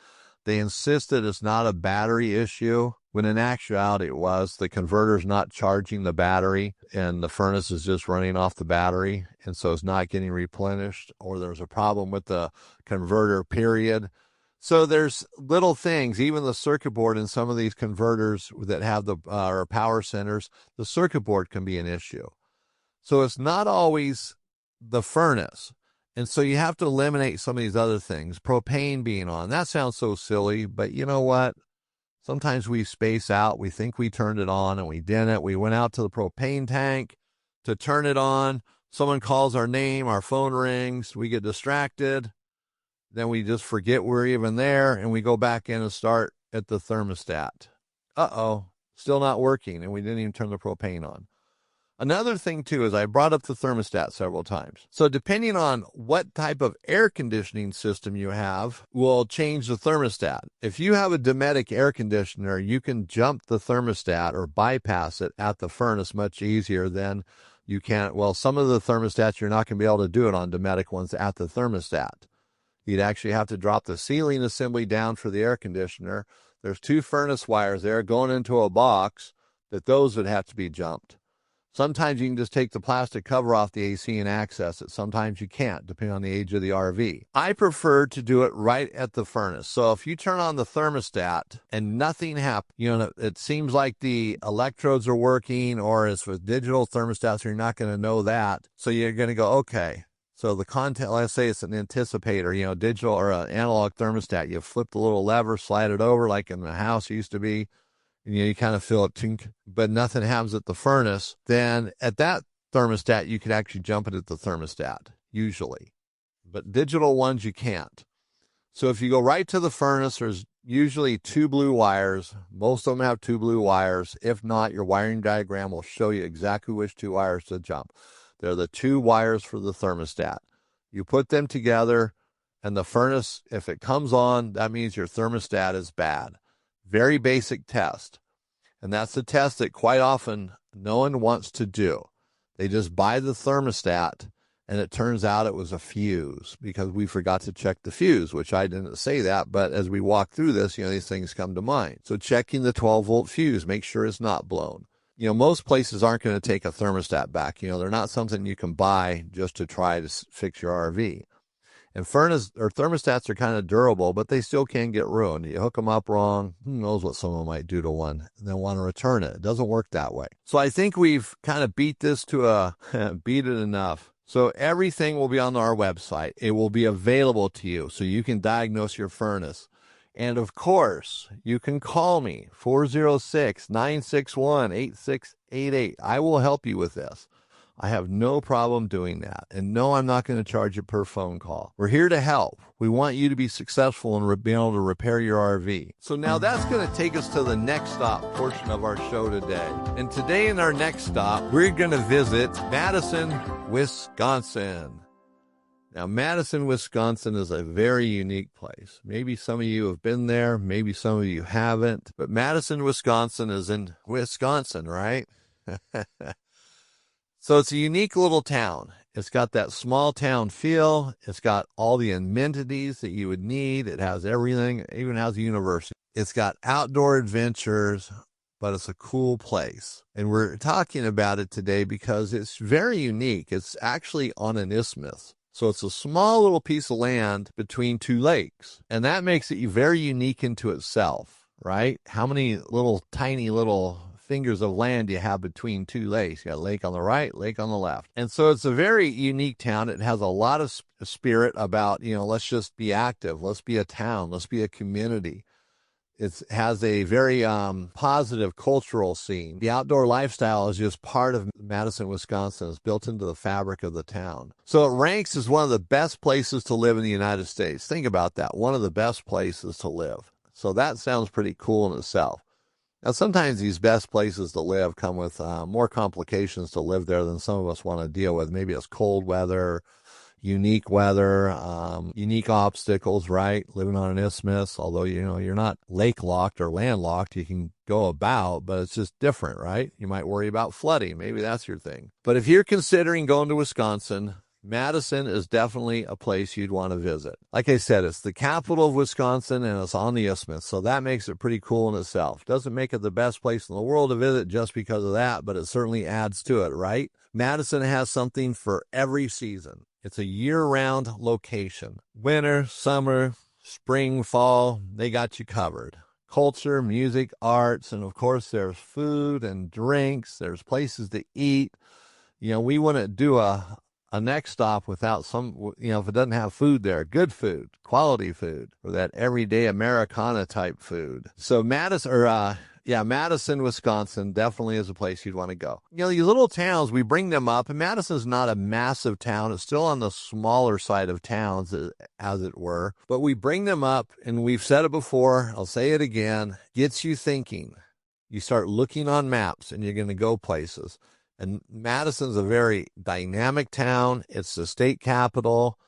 they insist that it's not a battery issue, when in actuality it was. The converter's not charging the battery, and the furnace is just running off the battery, and so it's not getting replenished, or there's a problem with the converter, period. So there's little things, even the circuit board in some of these converters that have or power centers, the circuit board can be an issue. So it's not always the furnace. And so you have to eliminate some of these other things. Propane being on. That sounds so silly, but you know what? Sometimes we space out. We think we turned it on and we didn't. We went out to the propane tank to turn it on. Someone calls our name. Our phone rings. We get distracted. Then we just forget we're even there, and we go back in and start at the thermostat. Uh-oh, still not working, and we didn't even turn the propane on. Another thing, too, is I brought up the thermostat several times. So depending on what type of air conditioning system you have will change the thermostat. If you have a Dometic air conditioner, you can jump the thermostat or bypass it at the furnace much easier than you can. Well, some of the thermostats, you're not going to be able to do it on Dometic ones at the thermostat. You'd actually have to drop the ceiling assembly down for the air conditioner. There's 2 furnace wires there going into a box those would have to be jumped. Sometimes you can just take the plastic cover off the AC and access it. Sometimes you can't, depending on the age of the RV. I prefer to do it right at the furnace. So if you turn on the thermostat and nothing happens, it seems like the electrodes are working, or it's with digital thermostats, you're not going to know that. So you're going to go, okay. So the content, let's say it's an anticipator, digital or an analog thermostat. You flip the little lever, slide it over like in the house used to be, and you kind of feel it tink, but nothing happens at the furnace. Then at that thermostat, you could actually jump it at the thermostat, usually. But digital ones, you can't. So if you go right to the furnace, there's usually 2 blue wires. Most of them have 2 blue wires. If not, your wiring diagram will show you exactly which 2 wires to jump. They're the two wires for the thermostat. You put them together, and the furnace, if it comes on, that means your thermostat is bad. Very basic test. And that's a test that quite often no one wants to do. They just buy the thermostat, and it turns out it was a fuse because we forgot to check the fuse, which I didn't say that, but as we walk through this, these things come to mind. So checking the 12-volt fuse, make sure it's not blown. Most places aren't going to take a thermostat back. They're not something you can buy just to try to fix your RV. And thermostats are kind of durable, but they still can get ruined. You hook them up wrong, who knows what someone might do to one, and then want to return it. It doesn't work that way. So I think we've kind of beat this to beat it enough. So everything will be on our website. It will be available to you so you can diagnose your furnace. And of course, you can call me, 406-961-8688. I will help you with this. I have no problem doing that. And no, I'm not going to charge you per phone call. We're here to help. We want you to be successful in being able to repair your RV. So now that's going to take us to the next stop portion of our show today. And today in our next stop, we're going to visit Madison, Wisconsin. Now, Madison, Wisconsin is a very unique place. Maybe some of you have been there. Maybe some of you haven't. But Madison, Wisconsin is in Wisconsin, right? So it's a unique little town. It's got that small town feel. It's got all the amenities that you would need. It has everything. It even has a university. It's got outdoor adventures, but it's a cool place. And we're talking about it today because it's very unique. It's actually on an isthmus. So it's a small little piece of land between two lakes. And that makes it very unique into itself, right? How many tiny little fingers of land you have between two lakes? You got a lake on the right, lake on the left. And so it's a very unique town. It has a lot of spirit about, let's just be active. Let's be a town. Let's be a community. It has a very positive cultural scene. The outdoor lifestyle is just part of Madison, Wisconsin. It's built into the fabric of the town. So it ranks as one of the best places to live in the United States. Think about that. One of the best places to live. So that sounds pretty cool in itself. Now, sometimes these best places to live come with more complications to live there than some of us want to deal with. Maybe it's cold weather, unique obstacles, right? Living on an isthmus, although, you're not lake locked or landlocked, you can go about, but it's just different, right? You might worry about flooding. Maybe that's your thing. But if you're considering going to Wisconsin, Madison is definitely a place you'd want to visit. Like I said, it's the capital of Wisconsin and it's on the isthmus, so that makes it pretty cool in itself. Doesn't make it the best place in the world to visit just because of that, but it certainly adds to it, right? Madison has something for every season. It's a year-round location. Winter, summer, spring, fall, they got you covered. Culture, music, arts, and of course there's food and drinks. There's places to eat. We wouldn't do a next stop without some, if it doesn't have food there, good food, quality food, or that everyday Americana type food. So Madison, Wisconsin definitely is a place you'd want to go. These little towns, we bring them up, and Madison's not a massive town. It's still on the smaller side of towns, as it were. But we bring them up, and we've said it before, I'll say it again, gets you thinking. You start looking on maps, and you're going to go places. And Madison's a very dynamic town. It's the state capital.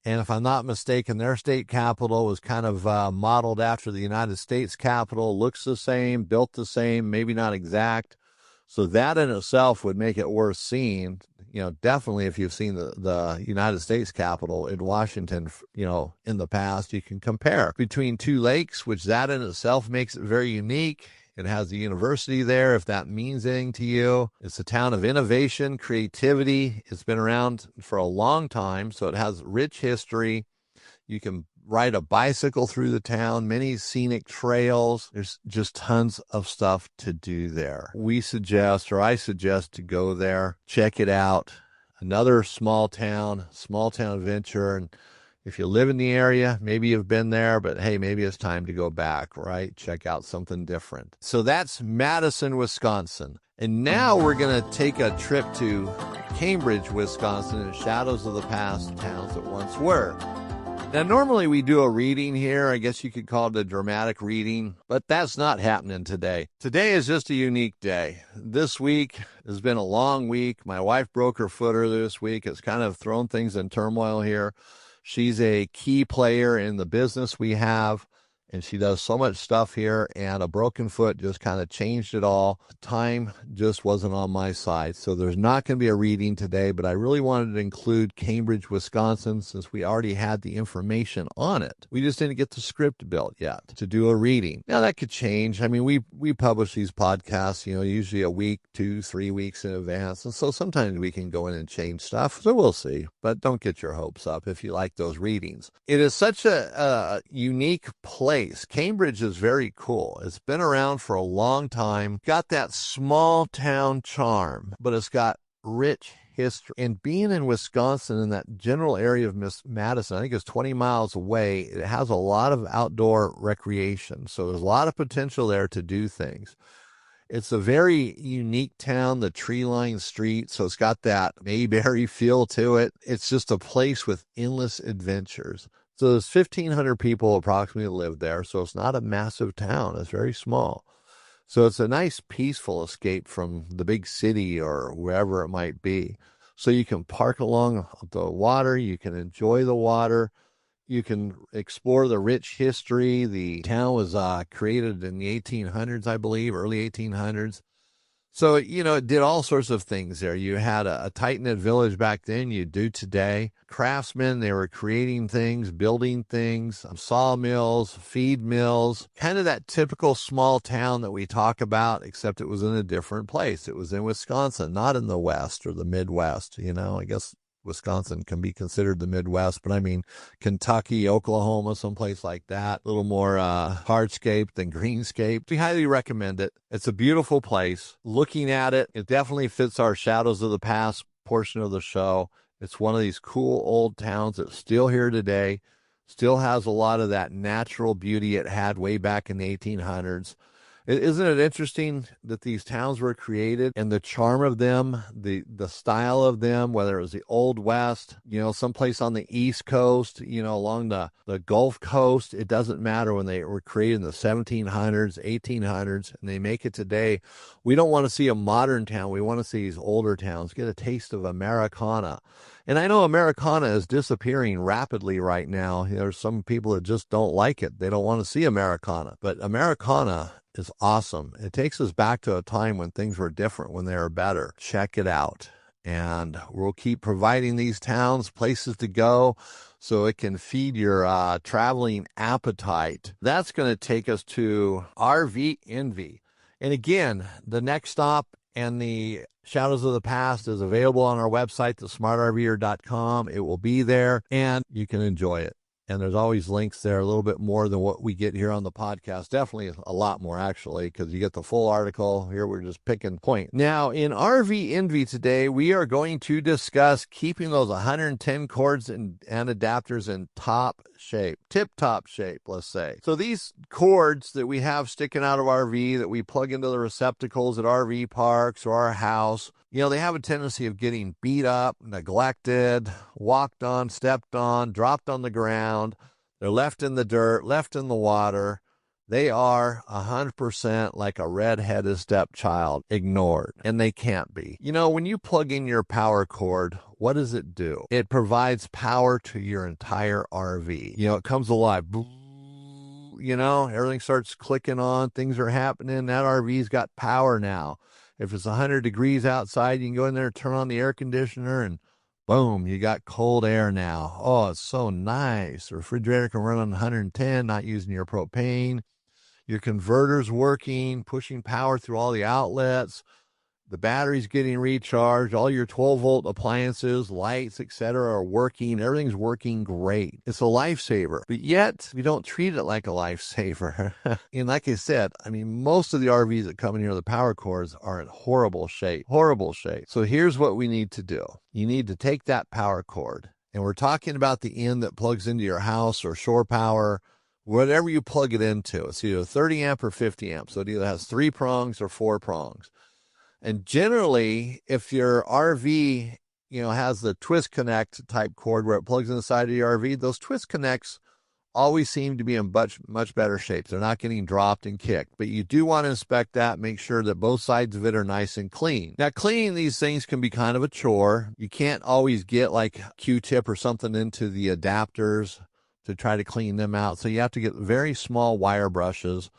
And if I'm not mistaken, their state capital was kind of modeled after the United States Capitol. Looks the same, built the same, maybe not exact. So that in itself would make it worth seeing. Definitely if you've seen the United States Capitol in Washington, in the past, you can compare between two lakes, which that in itself makes it very unique. It has a university there, if that means anything to you. It's a town of innovation, creativity. It's been around for a long time, so it has rich history. You can ride a bicycle through the town, many scenic trails. There's just tons of stuff to do there. I suggest to go there, check it out. Another small town adventure. And if you live in the area, maybe you've been there, but hey, maybe it's time to go back, right? Check out something different. So that's Madison, Wisconsin. And now we're going to take a trip to Cambridge, Wisconsin, and Shadows of the Past, towns that once were. Now, normally we do a reading here. I guess you could call it a dramatic reading, but that's not happening today. Today is just a unique day. This week has been a long week. My wife broke her foot earlier this week. It's kind of thrown things in turmoil here. She's a key player in the business we have, and she does so much stuff here, and a broken foot just kind of changed it all. Time just wasn't on my side, so there's not going to be a reading today, but I really wanted to include Cambridge, Wisconsin, since we already had the information on it. We just didn't get the script built yet to do a reading. Now, that could change. I mean, we publish these podcasts, usually a week, 2-3 weeks in advance, and so sometimes we can go in and change stuff, so we'll see. But don't get your hopes up if you like those readings. It is such a unique place. Cambridge is very cool. It's been around for a long time. Got that small town charm, but it's got rich history. And being in Wisconsin, in that general area of Madison, I think it's 20 miles away, it has a lot of outdoor recreation. So there's a lot of potential there to do things. It's a very unique town, the tree-lined street, so it's got that Mayberry feel to it. It's just a place with endless adventures. So there's 1,500 people approximately live there, so it's not a massive town. It's very small. So it's a nice, peaceful escape from the big city or wherever it might be. So you can park along the water. You can enjoy the water. You can explore the rich history. The town was created in the 1800s, I believe, early 1800s. So, it did all sorts of things there. You had a tight-knit village back then. You do today. Craftsmen, they were creating things, building things, sawmills, feed mills, kind of that typical small town that we talk about, except it was in a different place. It was in Wisconsin, not in the West or the Midwest. I guess Wisconsin can be considered the Midwest, but I mean Kentucky, Oklahoma, someplace like that. A little more hardscape than greenscape. We highly recommend it. It's a beautiful place. Looking at it, it definitely fits our Shadows of the Past portion of the show. It's one of these cool old towns that's still here today, still has a lot of that natural beauty it had way back in the 1800s. Isn't it interesting that these towns were created and the charm of them, the style of them, whether it was the Old West, someplace on the East Coast, along the Gulf Coast, it doesn't matter when they were created in the 1700s, 1800s, and they make it today. We don't want to see a modern town. We want to see these older towns, get a taste of Americana. And I know Americana is disappearing rapidly right now. There's some people that just don't like it. They don't want to see Americana. But Americana is awesome. It takes us back to a time when things were different, when they were better. Check it out. And we'll keep providing these towns places to go so it can feed your traveling appetite. That's going to take us to RV Envy. And again, the next stop and the Shadows of the Past is available on our website, thesmartrver.com. It will be there, and you can enjoy it. And there's always links there, a little bit more than what we get here on the podcast. Definitely a lot more, actually, because you get the full article. Here we're just picking point. Now, in RV Envy today, we are going to discuss keeping those 110 cords and adapters in tip-top shape, let's say. So these cords that we have sticking out of RV that we plug into the receptacles at RV parks or our house, they have a tendency of getting beat up, neglected, walked on, stepped on, dropped on the ground. They're left in the dirt, left in the water. They are 100% like a red-headed stepchild, ignored, and they can't be. When you plug in your power cord, what does it do? It provides power to your entire RV. It comes alive. Everything starts clicking on. Things are happening. That RV's got power now. If it's 100 degrees outside, you can go in there and turn on the air conditioner and boom, you got cold air now. Oh, it's so nice. The refrigerator can run on 110, not using your propane. Your converter's working, pushing power through all the outlets. The battery's getting recharged. All your 12-volt appliances, lights, etc. are working. Everything's working great. It's a lifesaver. But yet, we don't treat it like a lifesaver. And like I said, most of the RVs that come in here, the power cords are in horrible shape. Horrible shape. So here's what we need to do. You need to take that power cord. And we're talking about the end that plugs into your house or shore power, whatever you plug it into. It's either 30 amp or 50 amp. So it either has 3 prongs or 4 prongs. And generally, if your RV has the twist connect type cord where it plugs in the side of the RV, those twist connects always seem to be in much better shape. They're not getting dropped and kicked, but you do want to inspect that, make sure that both sides of it are nice and clean. Now, cleaning these things can be kind of a chore. You can't always get like Q-tip or something into the adapters to try to clean them out. So you have to get very small wire brushes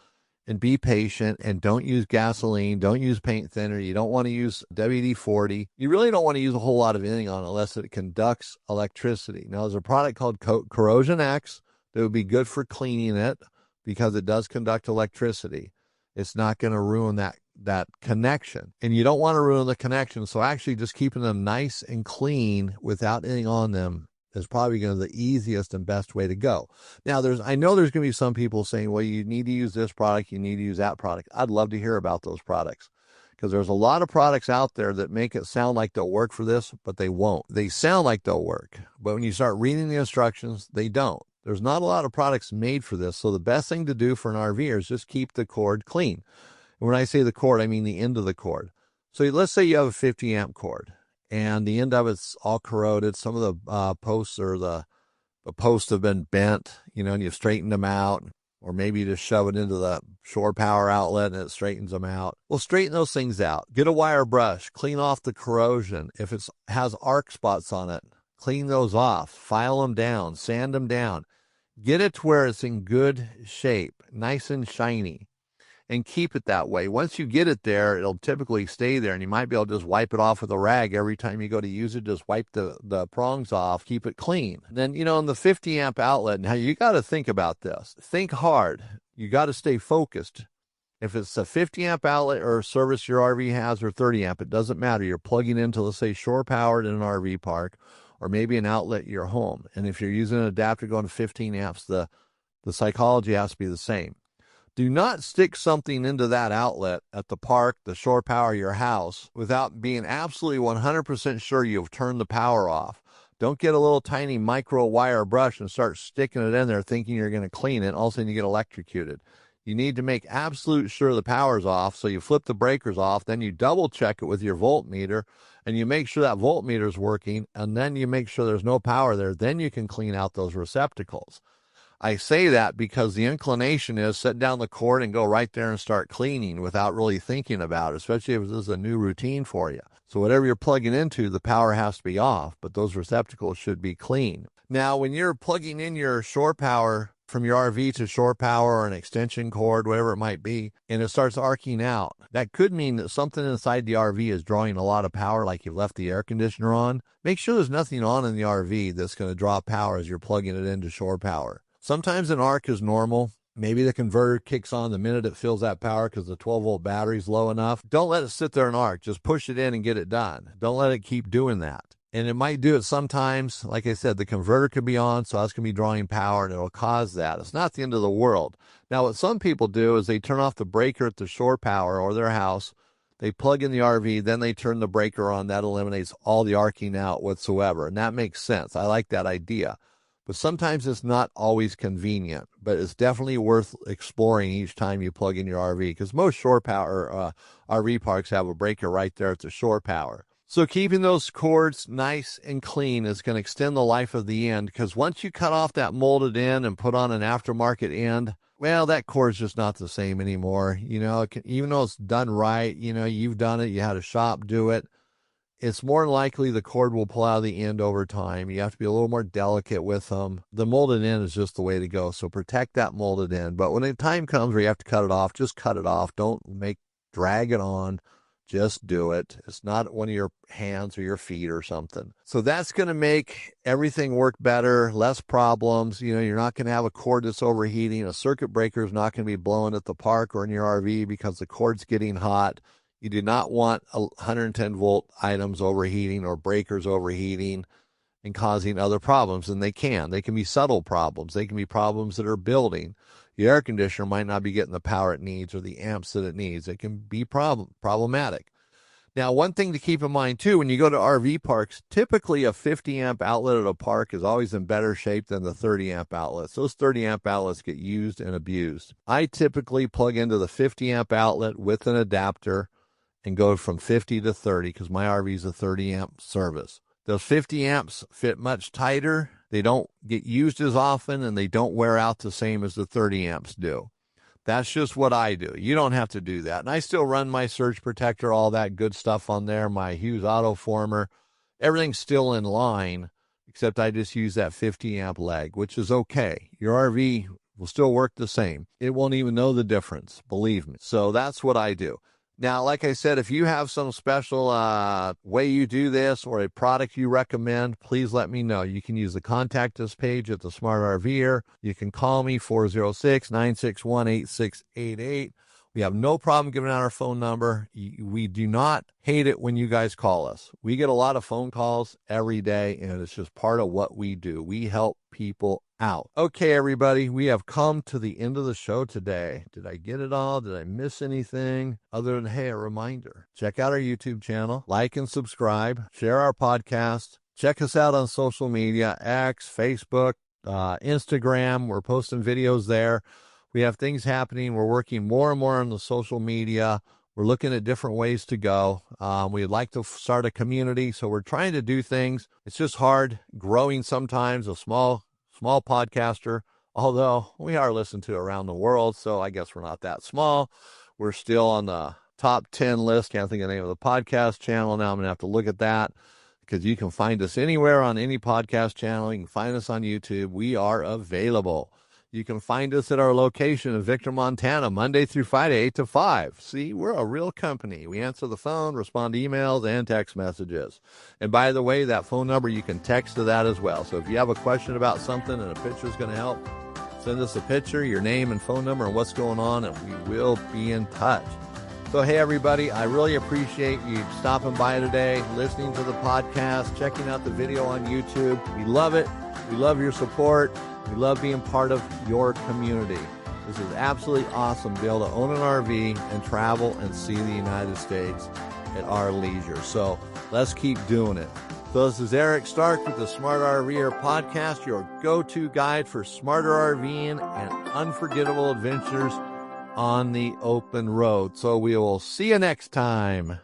and be patient, and don't use gasoline. Don't use paint thinner. You don't want to use WD-40. You really don't want to use a whole lot of anything on it unless it conducts electricity. Now, there's a product called Corrosion X that would be good for cleaning it because it does conduct electricity. It's not going to ruin that connection. And you don't want to ruin the connection. So actually just keeping them nice and clean without anything on them is probably going to be the easiest and best way to go. Now, I know there's going to be some people saying, well, you need to use this product, you need to use that product. I'd love to hear about those products because there's a lot of products out there that make it sound like they'll work for this, but they won't. They sound like they'll work, but when you start reading the instructions, they don't. There's not a lot of products made for this, so the best thing to do for an RVer is just keep the cord clean. And when I say the cord, I mean the end of the cord. So let's say you have a 50 amp cord, and the end of it's all corroded. Some of the posts or the posts have been bent, and you've straightened them out, or maybe you just shove it into the shore power outlet and it straightens them out. Well, straighten those things out. Get a wire brush, clean off the corrosion. If it has arc spots on it, clean those off, file them down, sand them down. Get it to where it's in good shape, nice and shiny, and keep it that way. Once you get it there, it'll typically stay there, and you might be able to just wipe it off with a rag every time you go to use it. Just wipe the prongs off, keep it clean. Then, in the 50 amp outlet, now you got to think about this. Think hard. You got to stay focused. If it's a 50 amp outlet or service your RV has or 30 amp, it doesn't matter. You're plugging into, let's say, shore powered in an RV park, or maybe an outlet at your home. And if you're using an adapter going to 15 amps, the psychology has to be the same. Do not stick something into that outlet at the park, the shore power, your house, without being absolutely 100% sure you've turned the power off. Don't get a little tiny micro wire brush and start sticking it in there thinking you're going to clean it. All of a sudden you get electrocuted. You need to make absolute sure the power's off, so you flip the breakers off, then you double check it with your voltmeter, and you make sure that voltmeter is working, and then you make sure there's no power there. Then you can clean out those receptacles. I say that because the inclination is set down the cord and go right there and start cleaning without really thinking about it, especially if this is a new routine for you. So whatever you're plugging into, the power has to be off, but those receptacles should be clean. Now, when you're plugging in your shore power from your RV to shore power or an extension cord, whatever it might be, and it starts arcing out, that could mean that something inside the RV is drawing a lot of power, like you've left the air conditioner on. Make sure there's nothing on in the RV that's going to draw power as you're plugging it into shore power. Sometimes an arc is normal. Maybe the converter kicks on the minute it fills that power because the 12-volt battery's low enough. Don't let it sit there and arc. Just push it in and get it done. Don't let it keep doing that. And it might do it sometimes. Like I said, the converter could be on, so that's going to be drawing power, and it'll cause that. It's not the end of the world. Now, what some people do is they turn off the breaker at the shore power or their house. They plug in the RV, then they turn the breaker on. That eliminates all the arcing out whatsoever, and that makes sense. I like that idea. But sometimes it's not always convenient, but it's definitely worth exploring each time you plug in your RV, because most shore power RV parks have a breaker right there at the shore power. So keeping those cords nice and clean is going to extend the life of the end, because once you cut off that molded end and put on an aftermarket end, well, that cord's just not the same anymore. Even though it's done right, you've done it, you had a shop do it, it's more likely the cord will pull out of the end over time. You have to be a little more delicate with them. The molded end is just the way to go, so protect that molded end. But when the time comes where you have to cut it off, just cut it off. Don't drag it on. Just do it. It's not one of your hands or your feet or something. So that's going to make everything work better, less problems. You're not going to have a cord that's overheating. A circuit breaker is not going to be blowing at the park or in your RV because the cord's getting hot. You do not want 110 volt items overheating or breakers overheating and causing other problems. And they can be subtle problems. They can be problems that are building. Your air conditioner might not be getting the power it needs or the amps that it needs. It can be problematic. Now, one thing to keep in mind too, when you go to RV parks, typically a 50 amp outlet at a park is always in better shape than the 30 amp outlets. Those 30 amp outlets get used and abused. I typically plug into the 50 amp outlet with an adapter and go from 50 to 30 because my RV is a 30 amp service. Those 50 amps fit much tighter. They don't get used as often, and they don't wear out the same as the 30 amps do. That's just what I do. You don't have to do that. And I still run my surge protector, all that good stuff on there, my Hughes Auto Former. Everything's still in line, except I just use that 50 amp leg, which is okay. Your RV will still work the same. It won't even know the difference, believe me. So that's what I do. Now, like I said, if you have some special way you do this or a product you recommend, please let me know. You can use the contact us page at the Smart RVer. You can call me 406-961-8688. We have no problem giving out our phone number. We do not hate it when you guys call us. We get a lot of phone calls every day, and it's just part of what we do. We help people out. Okay, everybody, we have come to the end of the show today. Did I get it all? Did I miss anything? Other than, hey, a reminder, check out our YouTube channel, like and subscribe, share our podcast, check us out on social media, X, Facebook, Instagram. We're posting videos there. We have things happening. We're working more and more on the social media. We're looking at different ways to go. We'd like to start a community, so we're trying to do things. It's just hard growing sometimes, a small podcaster, although we are listened to around the world, so I guess we're not that small. We're still on the top 10 list. Can't think of the name of the podcast channel now. I'm going to have to look at that, because you can find us anywhere on any podcast channel. You can find us on YouTube. We are available. You can find us at our location in Victor, Montana, Monday through Friday, 8 to 5. See, we're a real company. We answer the phone, respond to emails, and text messages. And by the way, that phone number, you can text to that as well. So if you have a question about something and a picture is going to help, send us a picture, your name and phone number, and what's going on, and we will be in touch. So, hey, everybody, I really appreciate you stopping by today, listening to the podcast, checking out the video on YouTube. We love it. We love your support. We love being part of your community. This is absolutely awesome to be able to own an RV and travel and see the United States at our leisure. So let's keep doing it. So this is Eric Stark with the Smart RVer Podcast, your go-to guide for smarter RVing and unforgettable adventures on the open road. So we will see you next time.